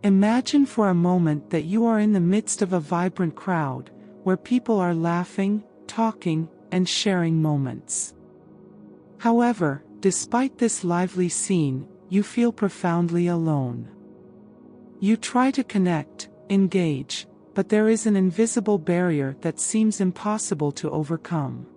Imagine for a moment that you are in the midst of a vibrant crowd, where people are laughing, talking, and sharing moments. However, despite this lively scene, you feel profoundly alone. You try to connect, engage, but there is an invisible barrier that seems impossible to overcome.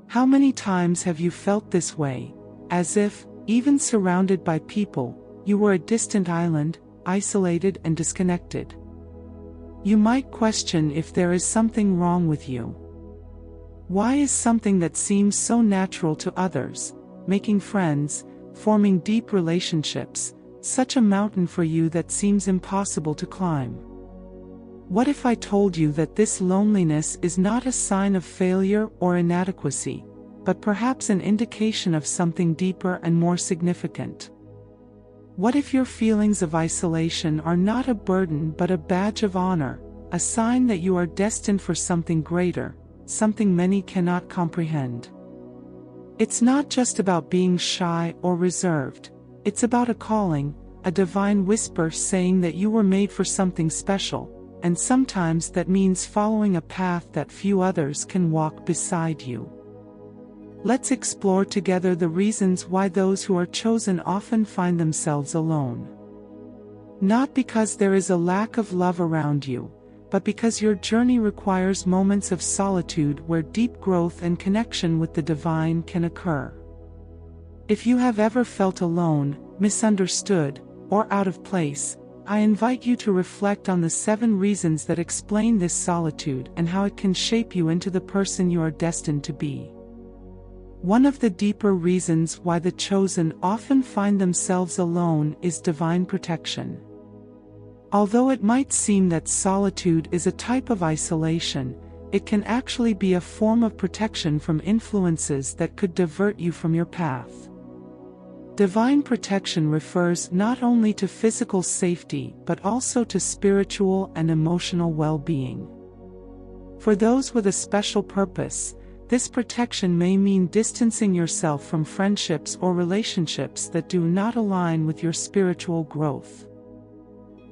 How many times have you felt this way, as if, even surrounded by people, you were a distant island, isolated and disconnected? You might question if there is something wrong with you. Why is something that seems so natural to others, making friends, forming deep relationships, such a mountain for you that seems impossible to climb? What if I told you that this loneliness is not a sign of failure or inadequacy, but perhaps an indication of something deeper and more significant? What if your feelings of isolation are not a burden but a badge of honor, a sign that you are destined for something greater, something many cannot comprehend? It's not just about being shy or reserved, it's about a calling, a divine whisper saying that you were made for something special, and sometimes that means following a path that few others can walk beside you. Let's explore together the reasons why those who are chosen often find themselves alone. Not because there is a lack of love around you, but because your journey requires moments of solitude where deep growth and connection with the divine can occur. If you have ever felt alone, misunderstood, or out of place, I invite you to reflect on the 7 reasons that explain this solitude and how it can shape you into the person you are destined to be. One of the deeper reasons why the chosen often find themselves alone is divine protection. Although it might seem that solitude is a type of isolation, it can actually be a form of protection from influences that could divert you from your path. Divine protection refers not only to physical safety but also to spiritual and emotional well-being. For those with a special purpose, this protection may mean distancing yourself from friendships or relationships that do not align with your spiritual growth.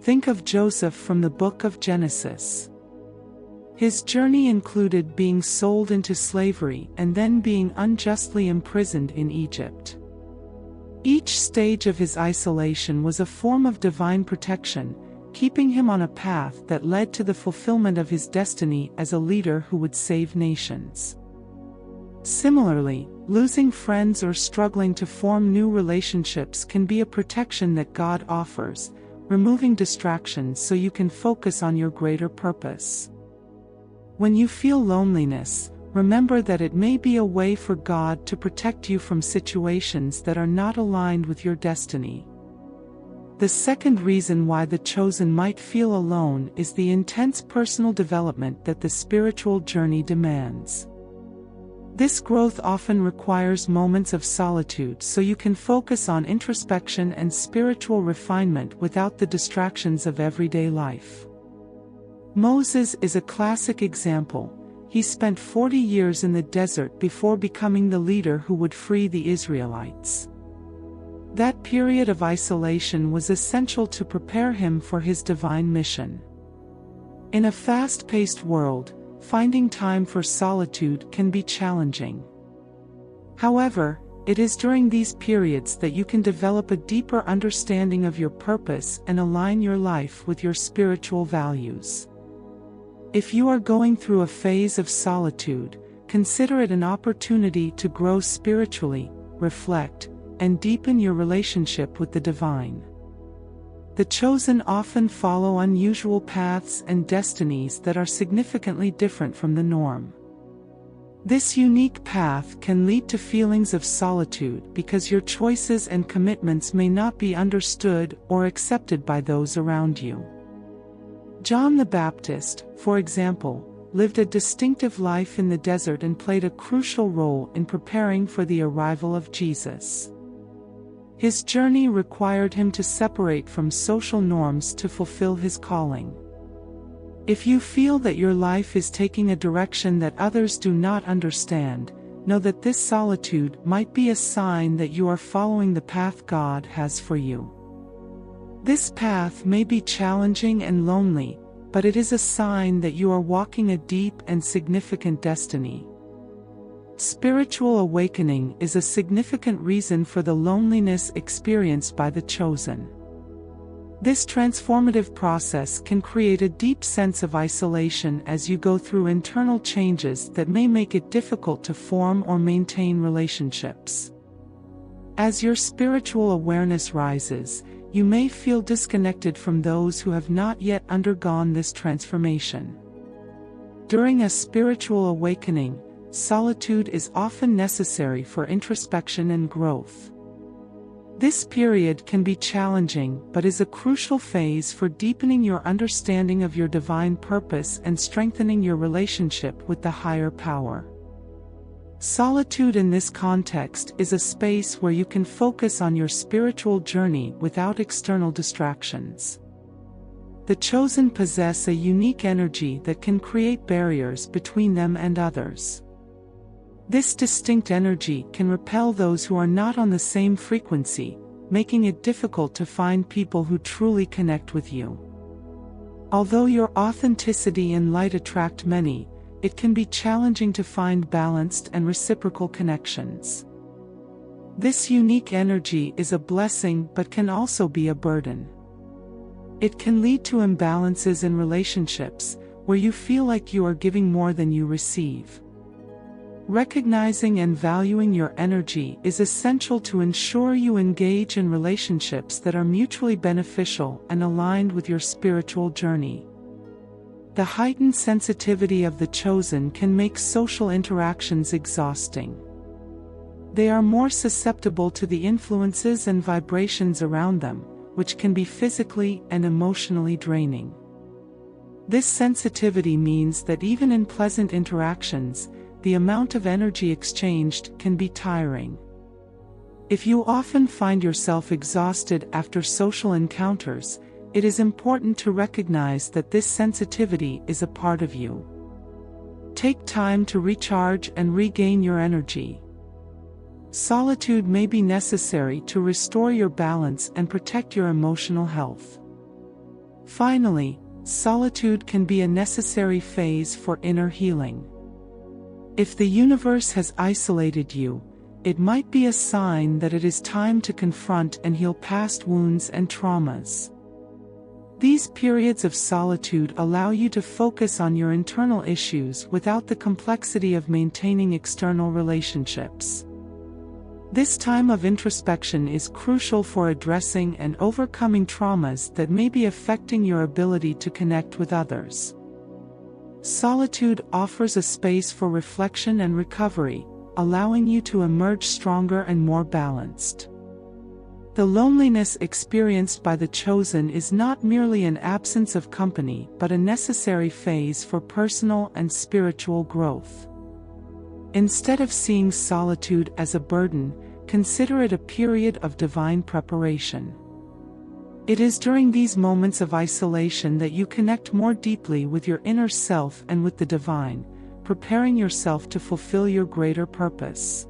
Think of Joseph from the book of Genesis. His journey included being sold into slavery and then being unjustly imprisoned in Egypt. Each stage of his isolation was a form of divine protection, keeping him on a path that led to the fulfillment of his destiny as a leader who would save nations. Similarly, losing friends or struggling to form new relationships can be a protection that God offers, removing distractions so you can focus on your greater purpose. When you feel loneliness, remember that it may be a way for God to protect you from situations that are not aligned with your destiny. The second reason why the chosen might feel alone is the intense personal development that the spiritual journey demands. This growth often requires moments of solitude so you can focus on introspection and spiritual refinement without the distractions of everyday life. Moses is a classic example. He spent 40 years in the desert before becoming the leader who would free the Israelites. That period of isolation was essential to prepare him for his divine mission. In a fast-paced world, finding time for solitude can be challenging. However, it is during these periods that you can develop a deeper understanding of your purpose and align your life with your spiritual values. If you are going through a phase of solitude, consider it an opportunity to grow spiritually, reflect, and deepen your relationship with the divine. The chosen often follow unusual paths and destinies that are significantly different from the norm. This unique path can lead to feelings of solitude because your choices and commitments may not be understood or accepted by those around you. John the Baptist, for example, lived a distinctive life in the desert and played a crucial role in preparing for the arrival of Jesus. His journey required him to separate from social norms to fulfill his calling. If you feel that your life is taking a direction that others do not understand, know that this solitude might be a sign that you are following the path God has for you. This path may be challenging and lonely, but it is a sign that you are walking a deep and significant destiny. Spiritual awakening is a significant reason for the loneliness experienced by the chosen. This transformative process can create a deep sense of isolation as you go through internal changes that may make it difficult to form or maintain relationships. As your spiritual awareness rises, you may feel disconnected from those who have not yet undergone this transformation. During a spiritual awakening, solitude is often necessary for introspection and growth. This period can be challenging but is a crucial phase for deepening your understanding of your divine purpose and strengthening your relationship with the higher power. Solitude in this context is a space where you can focus on your spiritual journey without external distractions. The chosen possess a unique energy that can create barriers between them and others. This distinct energy can repel those who are not on the same frequency, making it difficult to find people who truly connect with you. Although your authenticity and light attract many, it can be challenging to find balanced and reciprocal connections. This unique energy is a blessing but can also be a burden. It can lead to imbalances in relationships, where you feel like you are giving more than you receive. Recognizing and valuing your energy is essential to ensure you engage in relationships that are mutually beneficial and aligned with your spiritual journey. The heightened sensitivity of the chosen can make social interactions exhausting. They are more susceptible to the influences and vibrations around them, which can be physically and emotionally draining. This sensitivity means that even in pleasant interactions, the amount of energy exchanged can be tiring. If you often find yourself exhausted after social encounters, it is important to recognize that this sensitivity is a part of you. Take time to recharge and regain your energy. Solitude may be necessary to restore your balance and protect your emotional health. Finally, solitude can be a necessary phase for inner healing. If the universe has isolated you, it might be a sign that it is time to confront and heal past wounds and traumas. These periods of solitude allow you to focus on your internal issues without the complexity of maintaining external relationships. This time of introspection is crucial for addressing and overcoming traumas that may be affecting your ability to connect with others. Solitude offers a space for reflection and recovery, allowing you to emerge stronger and more balanced. The loneliness experienced by the chosen is not merely an absence of company but a necessary phase for personal and spiritual growth. Instead of seeing solitude as a burden, consider it a period of divine preparation. It is during these moments of isolation that you connect more deeply with your inner self and with the divine, preparing yourself to fulfill your greater purpose.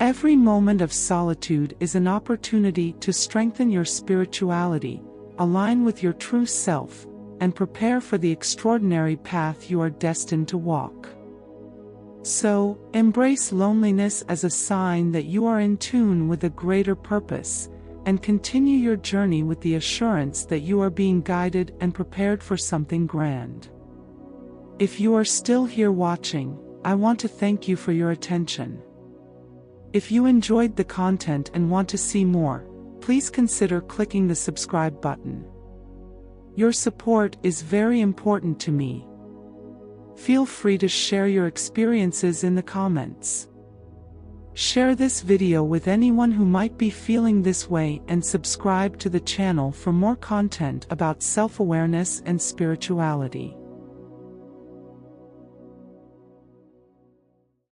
Every moment of solitude is an opportunity to strengthen your spirituality, align with your true self, and prepare for the extraordinary path you are destined to walk. So, embrace loneliness as a sign that you are in tune with a greater purpose, and continue your journey with the assurance that you are being guided and prepared for something grand. If you are still here watching, I want to thank you for your attention. If you enjoyed the content and want to see more, please consider clicking the subscribe button. Your support is very important to me. Feel free to share your experiences in the comments. Share this video with anyone who might be feeling this way and subscribe to the channel for more content about self-awareness and spirituality.